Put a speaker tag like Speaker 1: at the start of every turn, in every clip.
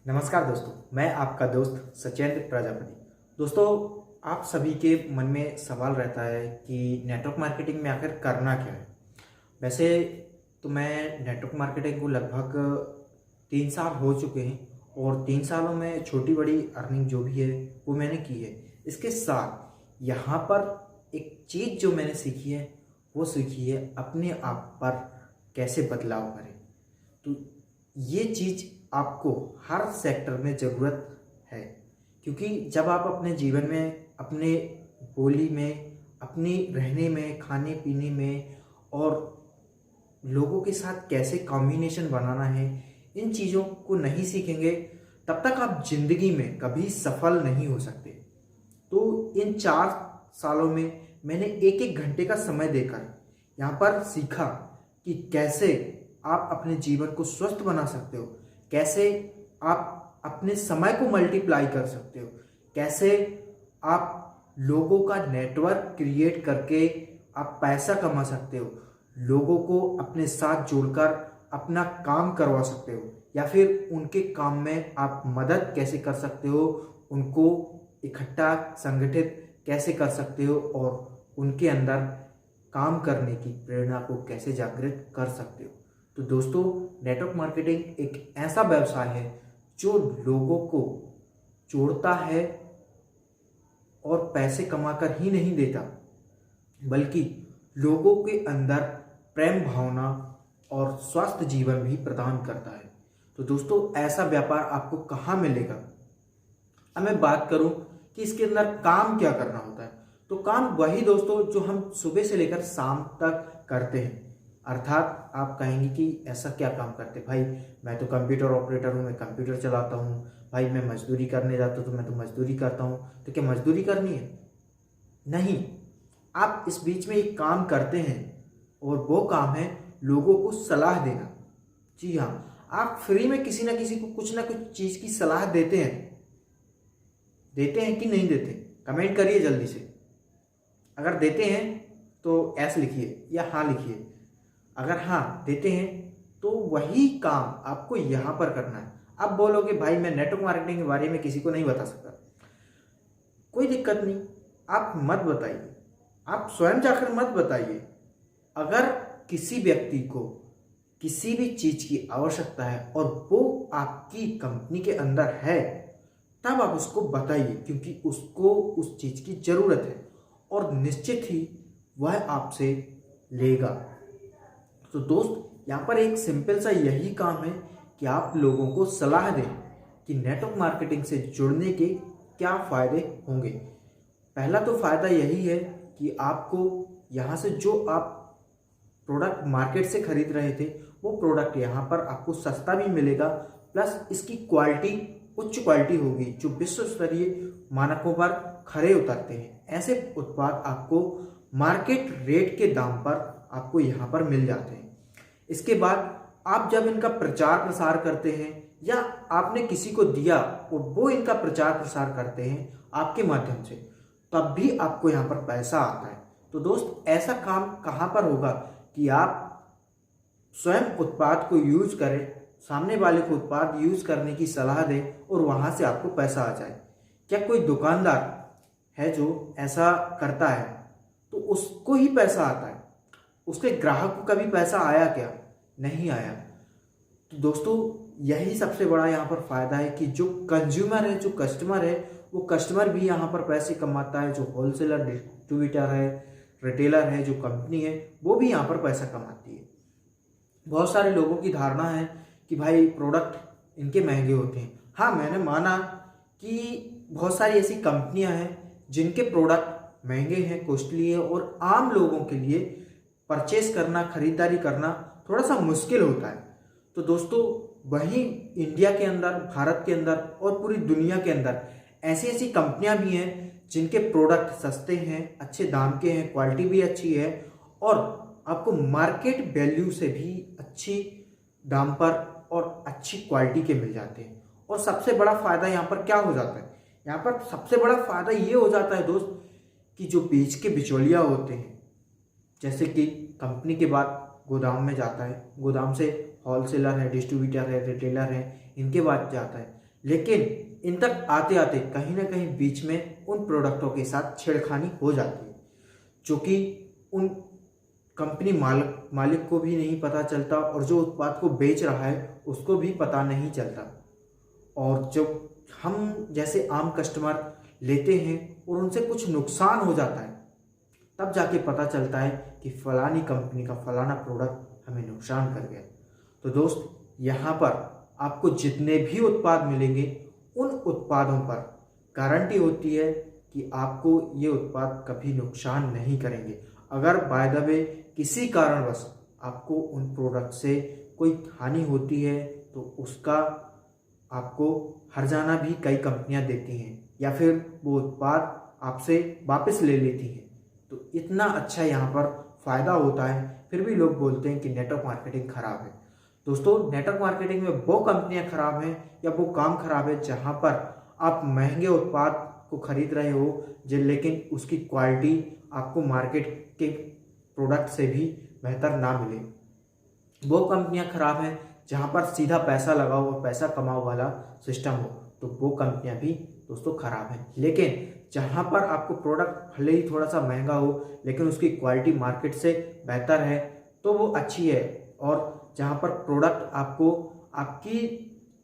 Speaker 1: नमस्कार दोस्तों, मैं आपका दोस्त सचेंद्र प्रजापति। दोस्तों, आप सभी के मन में सवाल रहता है कि नेटवर्क मार्केटिंग में आखिर करना क्या है। वैसे तो मैं नेटवर्क मार्केटिंग को लगभग 3 साल हो चुके हैं और 3 सालों में छोटी बड़ी अर्निंग जो भी है वो मैंने की है। इसके साथ यहाँ पर एक चीज़ जो मैंने सीखी है वो सीखी है अपने आप पर कैसे बदलाव करें। तो ये चीज़ आपको हर सेक्टर में ज़रूरत है, क्योंकि जब आप अपने जीवन में, अपने बोली में, अपनी रहने में, खाने पीने में और लोगों के साथ कैसे कॉम्बिनेशन बनाना है, इन चीज़ों को नहीं सीखेंगे तब तक आप जिंदगी में कभी सफल नहीं हो सकते। तो इन 4 सालों में मैंने एक एक घंटे का समय देकर यहाँ पर सीखा कि कैसे आप अपने जीवन को स्वस्थ बना सकते हो, कैसे आप अपने समय को मल्टीप्लाई कर सकते हो, कैसे आप लोगों का नेटवर्क क्रिएट करके आप पैसा कमा सकते हो, लोगों को अपने साथ जोड़कर अपना काम करवा सकते हो, या फिर उनके काम में आप मदद कैसे कर सकते हो, उनको इकट्ठा संगठित कैसे कर सकते हो और उनके अंदर काम करने की प्रेरणा को कैसे जागृत कर सकते हो। तो दोस्तों, नेटवर्क मार्केटिंग एक ऐसा व्यवसाय है जो लोगों को जोड़ता है और पैसे कमाकर ही नहीं देता, बल्कि लोगों के अंदर प्रेम भावना और स्वस्थ जीवन भी प्रदान करता है। तो दोस्तों, ऐसा व्यापार आपको कहाँ मिलेगा। अब मैं बात करूं कि इसके अंदर काम क्या करना होता है, तो काम वही दोस्तों जो हम सुबह से लेकर शाम तक करते हैं। अर्थात आप कहेंगे कि ऐसा क्या काम करते भाई, मैं तो कंप्यूटर ऑपरेटर हूँ, मैं कंप्यूटर चलाता हूँ, भाई मैं मजदूरी करने जाता हूँ तो मैं तो मजदूरी करता हूँ। तो क्या मजदूरी करनी है? नहीं, आप इस बीच में एक काम करते हैं और वो काम है लोगों को सलाह देना। जी हाँ, आप फ्री में किसी ना किसी को कुछ ना कुछ चीज़ की सलाह देते हैं कि नहीं देते? कमेंट करिए जल्दी से। अगर देते हैं तो एस लिखिए या हाँ लिखिए। अगर हाँ देते हैं तो वही काम आपको यहाँ पर करना है। अब बोलोगे भाई मैं नेटवर्क मार्केटिंग के बारे में किसी को नहीं बता सकता, कोई दिक्कत नहीं, आप मत बताइए, आप स्वयं जाकर मत बताइए। अगर किसी व्यक्ति को किसी भी चीज़ की आवश्यकता है और वो आपकी कंपनी के अंदर है, तब आप उसको बताइए, क्योंकि उसको उस चीज़ की ज़रूरत है और निश्चित ही वह आपसे लेगा। तो दोस्त, यहाँ पर एक सिंपल सा यही काम है कि आप लोगों को सलाह दें कि नेटवर्क मार्केटिंग से जुड़ने के क्या फ़ायदे होंगे। पहला तो फ़ायदा यही है कि आपको यहाँ से जो आप प्रोडक्ट मार्केट से खरीद रहे थे वो प्रोडक्ट यहाँ पर आपको सस्ता भी मिलेगा, प्लस इसकी क्वालिटी उच्च क्वालिटी होगी जो विश्व स्तरीय मानकों पर खरे उतरते हैं। ऐसे उत्पाद आपको मार्केट रेट के दाम पर आपको यहाँ पर मिल जाते हैं। इसके बाद आप जब इनका प्रचार प्रसार करते हैं या आपने किसी को दिया और वो इनका प्रचार प्रसार करते हैं आपके माध्यम से, तब भी आपको यहाँ पर पैसा आता है। तो दोस्त, ऐसा काम कहाँ पर होगा कि आप स्वयं उत्पाद को यूज करें, सामने वाले को उत्पाद यूज करने की सलाह दें और वहाँ से आपको पैसा आ जाए। क्या कोई दुकानदार है जो ऐसा करता है तो उसको ही पैसा आता है, उसके ग्राहक को कभी पैसा आया क्या? नहीं आया। तो दोस्तों, यही सबसे बड़ा यहाँ पर फायदा है कि जो कंज्यूमर है, जो कस्टमर है, वो कस्टमर भी यहाँ पर पैसे कमाता है। जो होलसेलर, डिस्ट्रीब्यूटर है, रिटेलर है, जो कंपनी है, वो भी यहाँ पर पैसा कमाती है। बहुत सारे लोगों की धारणा है कि भाई प्रोडक्ट इनके महंगे होते हैं। हाँ, मैंने माना कि बहुत सारी ऐसी कंपनियां हैं जिनके प्रोडक्ट महंगे हैं, कॉस्टली है और आम लोगों के लिए परचेस करना, खरीदारी करना थोड़ा सा मुश्किल होता है। तो दोस्तों, वहीं इंडिया के अंदर, भारत के अंदर और पूरी दुनिया के अंदर ऐसी ऐसी कंपनियां भी हैं जिनके प्रोडक्ट सस्ते हैं, अच्छे दाम के हैं, क्वालिटी भी अच्छी है और आपको मार्केट वैल्यू से भी अच्छी दाम पर और अच्छी क्वालिटी के मिल जाते हैं। और सबसे बड़ा फायदा यहाँ पर क्या हो जाता है? यहाँ पर सबसे बड़ा फायदा ये हो जाता है दोस्त कि जो बेच के बिचौलिया होते हैं, जैसे कि कंपनी के बाद गोदाम में जाता है, गोदाम से होलसेलर है, डिस्ट्रीब्यूटर है, रिटेलर है, इनके बाद जाता है। लेकिन इन तक आते आते कहीं ना कहीं बीच में उन प्रोडक्टों के साथ छेड़खानी हो जाती है, जो कि उन कंपनी मालिक को भी नहीं पता चलता और जो उत्पाद को बेच रहा है उसको भी पता नहीं चलता। और जब हम जैसे आम कस्टमर लेते हैं और उनसे कुछ नुकसान हो जाता है, तब जाके पता चलता है कि फलानी कंपनी का फलाना प्रोडक्ट हमें नुकसान कर गया। तो दोस्त, यहाँ पर आपको जितने भी उत्पाद मिलेंगे उन उत्पादों पर गारंटी होती है कि आपको ये उत्पाद कभी नुकसान नहीं करेंगे। अगर बाय द वे किसी कारणवश आपको उन प्रोडक्ट से कोई हानि होती है तो उसका आपको हर्जाना भी कई कंपनियां देती हैं या फिर वो उत्पाद आपसे वापस ले लेती हैं। तो इतना अच्छा यहाँ पर फ़ायदा होता है, फिर भी लोग बोलते हैं कि नेटवर्क मार्केटिंग ख़राब है। दोस्तों, नेटवर्क मार्केटिंग में वो कंपनियां ख़राब हैं या वो काम ख़राब है जहाँ पर आप महंगे उत्पाद को खरीद रहे हो लेकिन उसकी क्वालिटी आपको मार्केट के प्रोडक्ट से भी बेहतर ना मिले। वो कंपनियां ख़राब हैं जहाँ पर सीधा पैसा लगाओ और पैसा कमाओ वाला सिस्टम हो, तो वो कंपनियां भी दोस्तों ख़राब हैं। लेकिन जहाँ पर आपको प्रोडक्ट भले ही थोड़ा सा महंगा हो लेकिन उसकी क्वालिटी मार्केट से बेहतर है तो वो अच्छी है। और जहाँ पर प्रोडक्ट आपको आपकी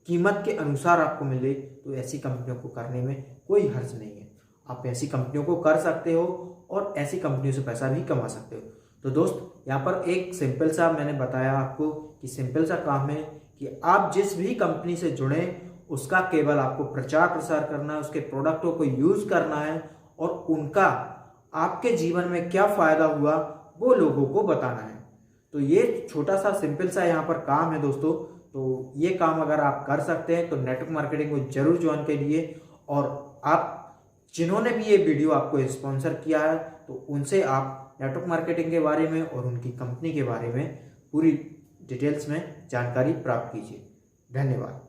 Speaker 1: कीमत के अनुसार आपको मिले तो ऐसी कंपनियों को करने में कोई हर्ज नहीं है। आप ऐसी कंपनियों को कर सकते हो और ऐसी कंपनियों से पैसा भी कमा सकते हो। तो दोस्त, यहाँ पर एक सिंपल सा मैंने बताया आपको कि सिंपल सा काम है कि आप जिस भी कंपनी से जुड़े उसका केवल आपको प्रचार प्रसार करना है, उसके प्रोडक्टों को यूज़ करना है और उनका आपके जीवन में क्या फ़ायदा हुआ वो लोगों को बताना है। तो ये छोटा सा सिंपल सा यहाँ पर काम है दोस्तों। तो ये काम अगर आप कर सकते हैं तो नेटवर्क मार्केटिंग को जरूर ज्वाइन करिए। और आप जिन्होंने भी ये वीडियो आपको स्पॉन्सर किया है तो उनसे आप नेटवर्क मार्केटिंग के बारे में और उनकी कंपनी के बारे में पूरी डिटेल्स में जानकारी प्राप्त कीजिए। धन्यवाद।